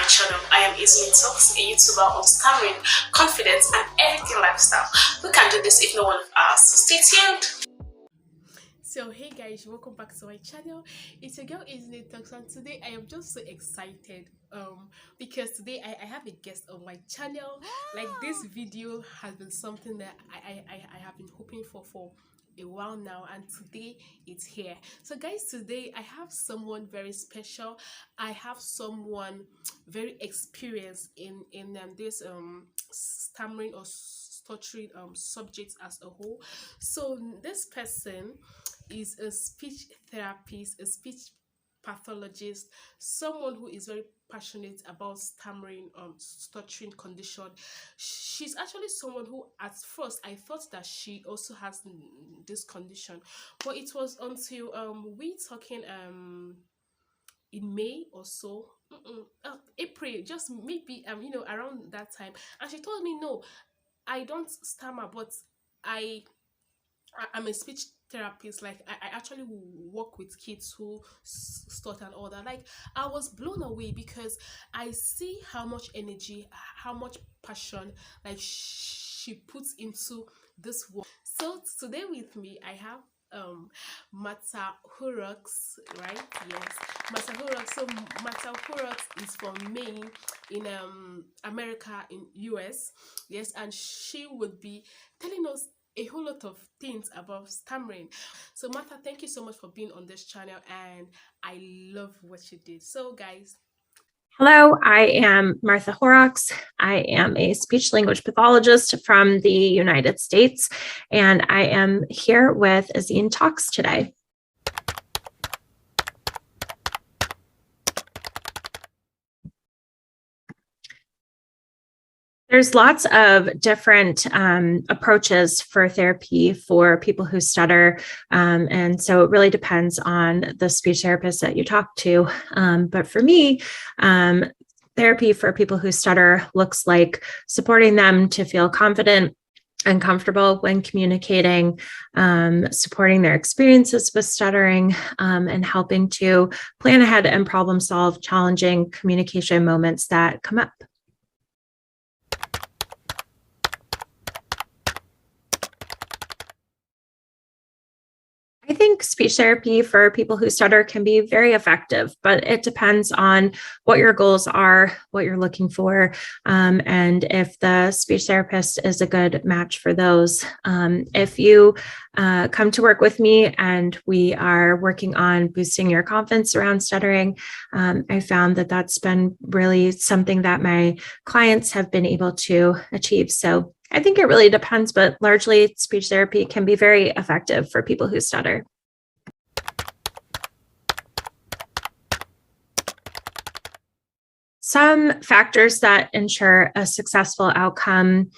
channel. I am ezinnetalks, a YouTuber on stammering, confidence, and everything lifestyle. Who can do this if no one of us? Stay tuned. So hey guys, welcome back to my channel. It's your girl ezinnetalks, and today I am just so excited because today I have a guest on my channel. Like, this video has been something that I have been hoping for a while now, and today it's here. So guys, today I have someone very special. I have someone very experienced in this stammering or stuttering subjects as a whole. So this person is a speech therapist, a speech pathologist, someone who is very passionate about stammering, stuttering condition. She's actually someone who, at first, I thought that she also has this condition, but it was until we talking in May or so, April, just maybe around that time, and she told me, no, I don't stammer, but I'm a speech therapist. Like, I actually work with kids who stutter and all that. Like, I was blown away because I see how much energy, how much passion, like, she puts into this work. So today with me I have Mata Hurox, right? Yes, Mata Hurox. So Mata Hurox is from Maine in America, in US. Yes, and she would be telling us a whole lot of things about stammering. So Martha, thank you so much for being on this channel, and I love what you did. So guys, hello, I am Martha Horrocks. I am a speech language pathologist from the United States, and I am here with ezinnetalks today. There's lots of different approaches for therapy for people who stutter. And so it really depends on the speech therapist that you talk to. But for me, therapy for people who stutter looks like supporting them to feel confident and comfortable when communicating, supporting their experiences with stuttering, and helping to plan ahead and problem solve challenging communication moments that come up. I think speech therapy for people who stutter can be very effective, but it depends on what your goals are, what you're looking for, and if the speech therapist is a good match for those. If you come to work with me and we are working on boosting your confidence around stuttering, I found that that's been really something that my clients have been able to achieve. So I think it really depends, but largely speech therapy can be very effective for people who stutter. Some factors that ensure a successful outcome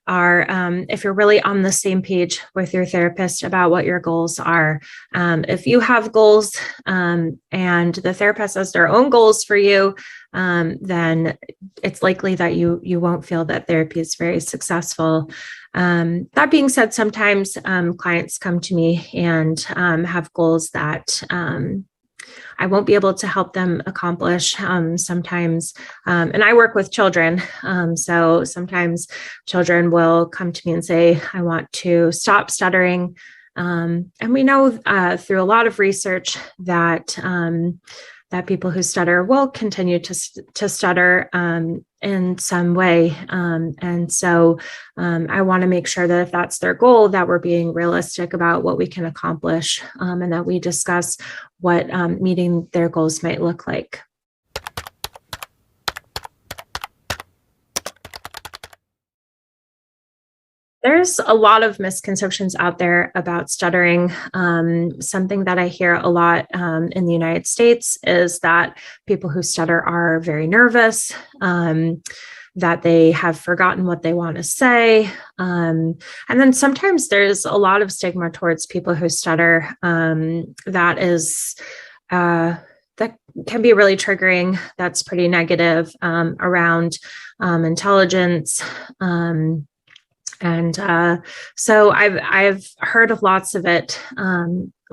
are if you're really on the same page with your therapist about what your goals are. If you have goals and the therapist has their own goals for you, then it's likely that you won't feel that therapy is very successful. That being said, sometimes clients come to me and have goals that I won't be able to help them accomplish sometimes. And I work with children. So sometimes children will come to me and say, I want to stop stuttering. And we know through a lot of research that that people who stutter will continue to stutter in some way. And so I want to make sure that if that's their goal, that we're being realistic about what we can accomplish, and that we discuss what meeting their goals might look like. There's a lot of misconceptions out there about stuttering. Something that I hear a lot in the United States is that people who stutter are very nervous, that they have forgotten what they want to say. And then sometimes there's a lot of stigma towards people who stutter that is that can be really triggering. That's pretty negative around intelligence. And so I've heard of lots of it,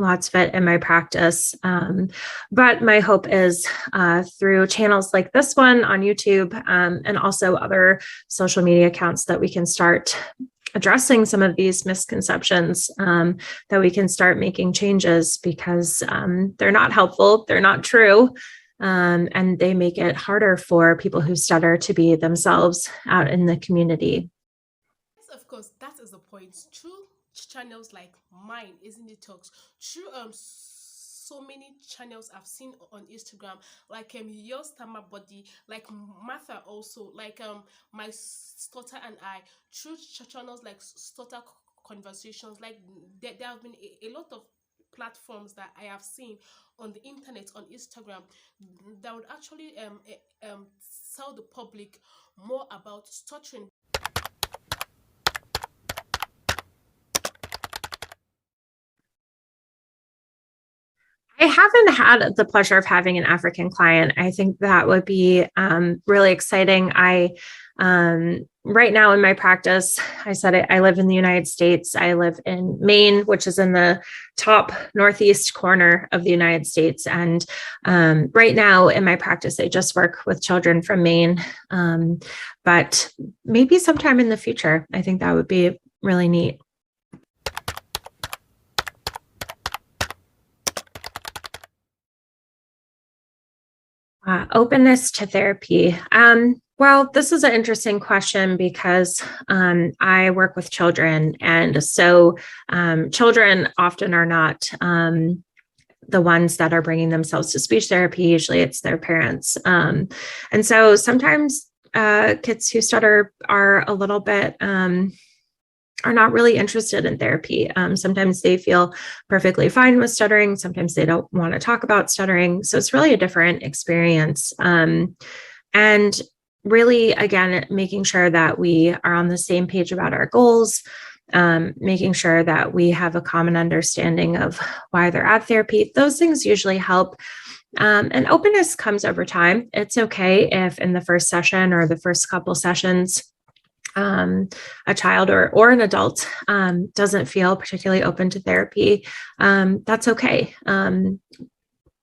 lots of it in my practice. But my hope is through channels like this one on YouTube and also other social media accounts that we can start addressing some of these misconceptions, that we can start making changes, because they're not helpful, they're not true, and they make it harder for people who stutter to be themselves out in the community. Yes, of course, that is the point. True channels like mine, Isn't It Talks, true so many channels I've seen on Instagram, like your stammer body, like Martha also, like my Stutter and I, true channels like Stutter conversations, like there have been a lot of platforms that I have seen on the internet, on Instagram, that would actually tell the public more about stuttering. I haven't had the pleasure of having an African client. I think that would be really exciting. Right now in my practice, I said I live in the United States. I live in Maine, which is in the top northeast corner of the United States. And right now in my practice, I just work with children from Maine. But maybe sometime in the future, I think that would be really neat. Openness to therapy. Well, this is an interesting question because I work with children, and so children often are not the ones that are bringing themselves to speech therapy. Usually it's their parents. And so sometimes kids who stutter are a little bit are not really interested in therapy. Sometimes they feel perfectly fine with stuttering. Sometimes they don't want to talk about stuttering. So it's really a different experience. And really, again, making sure that we are on the same page about our goals, making sure that we have a common understanding of why they're at therapy. Those things usually help. And openness comes over time. It's okay if in the first session or the first couple sessions, a child or an adult doesn't feel particularly open to therapy. That's okay.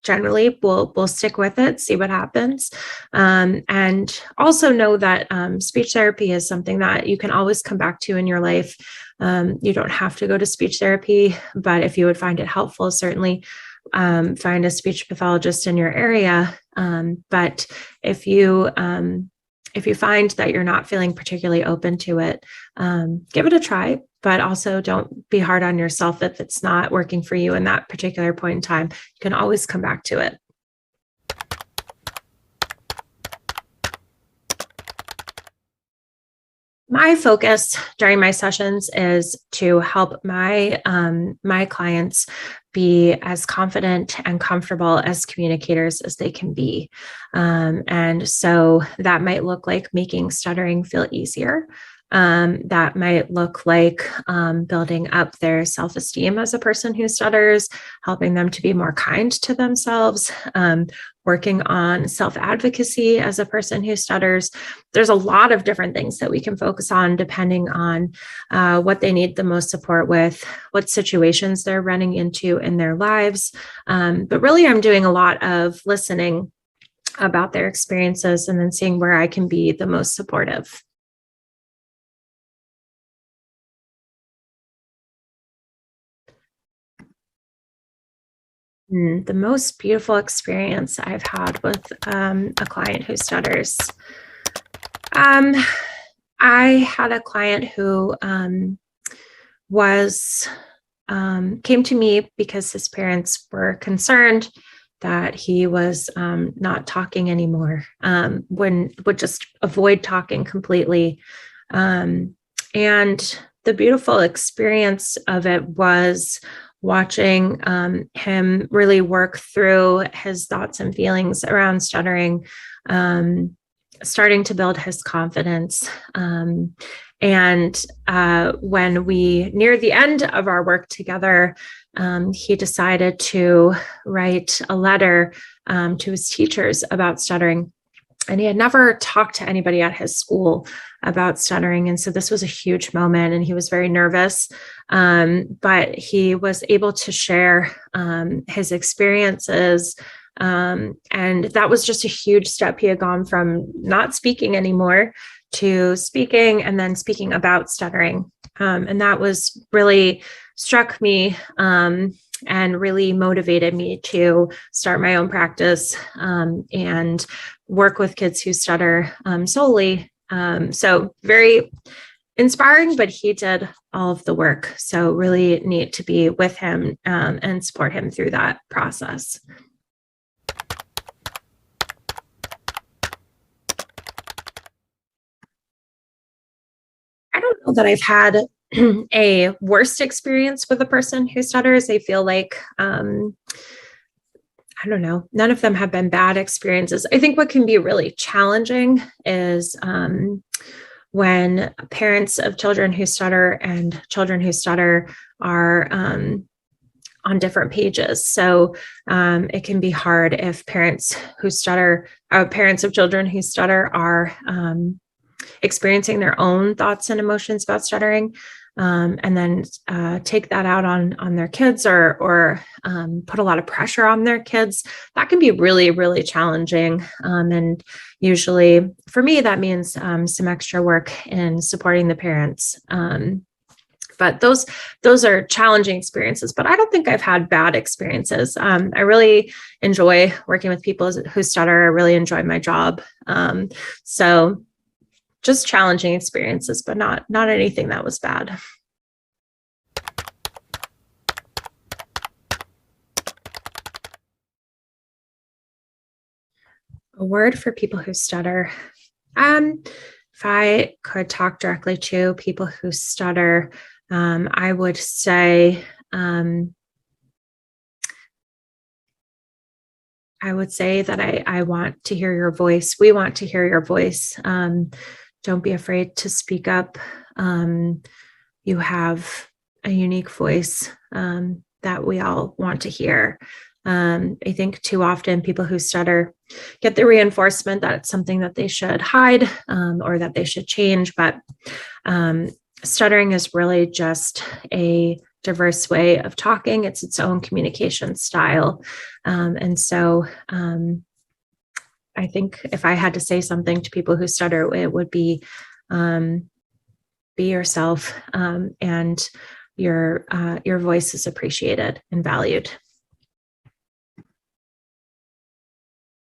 Generally, we'll stick with it, see what happens, and also know that speech therapy is something that you can always come back to in your life. You don't have to go to speech therapy, but if you would find it helpful, certainly find a speech pathologist in your area. But if you find that you're not feeling particularly open to it, give it a try, but also don't be hard on yourself if it's not working for you in that particular point in time. You can always come back to it. My focus during my sessions is to help my clients be as confident and comfortable as communicators as they can be. And so that might look like making stuttering feel easier. That might look like building up their self-esteem as a person who stutters, helping them to be more kind to themselves, working on self-advocacy as a person who stutters. There's a lot of different things that we can focus on depending on what they need the most support with, what situations they're running into in their lives. But really, I'm doing a lot of listening about their experiences and then seeing where I can be the most supportive. The most beautiful experience I've had with a client who stutters. I had a client who came to me because his parents were concerned that he was not talking anymore, would just avoid talking completely. And the beautiful experience of it was watching him really work through his thoughts and feelings around stuttering, starting to build his confidence. And when we near the end of our work together, he decided to write a letter to his teachers about stuttering. and he had never talked to anybody at his school about stuttering. And so this was a huge moment, and he was very nervous. But he was able to share his experiences. And that was just a huge step. He had gone from not speaking anymore to speaking, and then speaking about stuttering. And that was really struck me and really motivated me to start my own practice and work with kids who stutter solely. So very inspiring, but he did all of the work. So really neat to be with him and support him through that process. I don't know that I've had a worst experience with a person who stutters. I feel like, I don't know, none of them have been bad experiences. I think what can be really challenging is when parents of children who stutter and children who stutter are on different pages. So it can be hard if parents who stutter, parents of children who stutter are experiencing their own thoughts and emotions about stuttering, and then take that out on their kids, or put a lot of pressure on their kids. That can be really, really challenging. And usually for me, that means some extra work in supporting the parents. But those are challenging experiences, but I don't think I've had bad experiences. I really enjoy working with people who stutter. I really enjoy my job. So just challenging experiences, but not anything that was bad. A word for people who stutter. If I could talk directly to people who stutter, I would say, that I want to hear your voice. We want to hear your voice. Don't be afraid to speak up. You have a unique voice that we all want to hear. I think too often people who stutter get the reinforcement that it's something that they should hide or that they should change. But stuttering is really just a diverse way of talking. It's its own communication style. And so I think if I had to say something to people who stutter, it would be yourself, and your voice is appreciated and valued.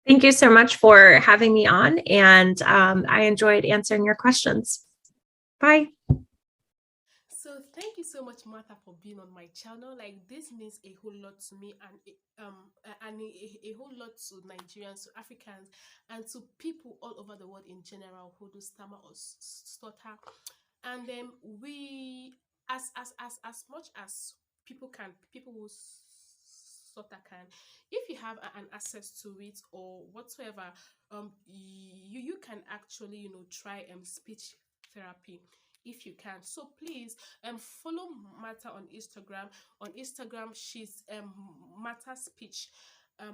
Thank you so much for having me on, and I enjoyed answering your questions. Bye. So thank you so much, Martha, for being on my channel. Like, this means a whole lot to me, and a whole lot to Nigerians, to Africans, and to people all over the world in general who do stammer or stutter. And we, as much as people who stutter can, if you have an access to it or whatsoever, you can actually, try speech therapy if you can. So please follow Martha on Instagram. On Instagram, she's Martha Speech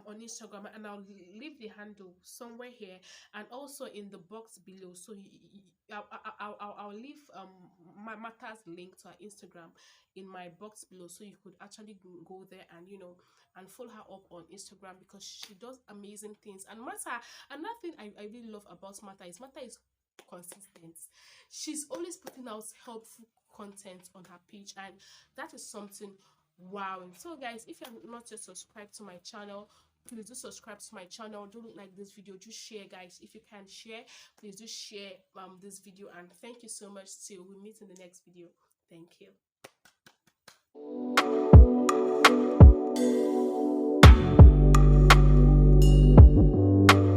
on Instagram, and I'll leave the handle somewhere here and also in the box below. So I'll leave Martha's link to her Instagram in my box below, so you could actually go there and and follow her up on Instagram, because she does amazing things. And Martha, another thing I really love about Martha is consistent. She's always putting out helpful content on her page, and that is something wow. So guys, if you're not yet subscribed to my channel, please do subscribe to my channel. Do like this video, do share, guys. If you can share, please do share this video. And thank you so much. Till we meet in the next video. Thank you.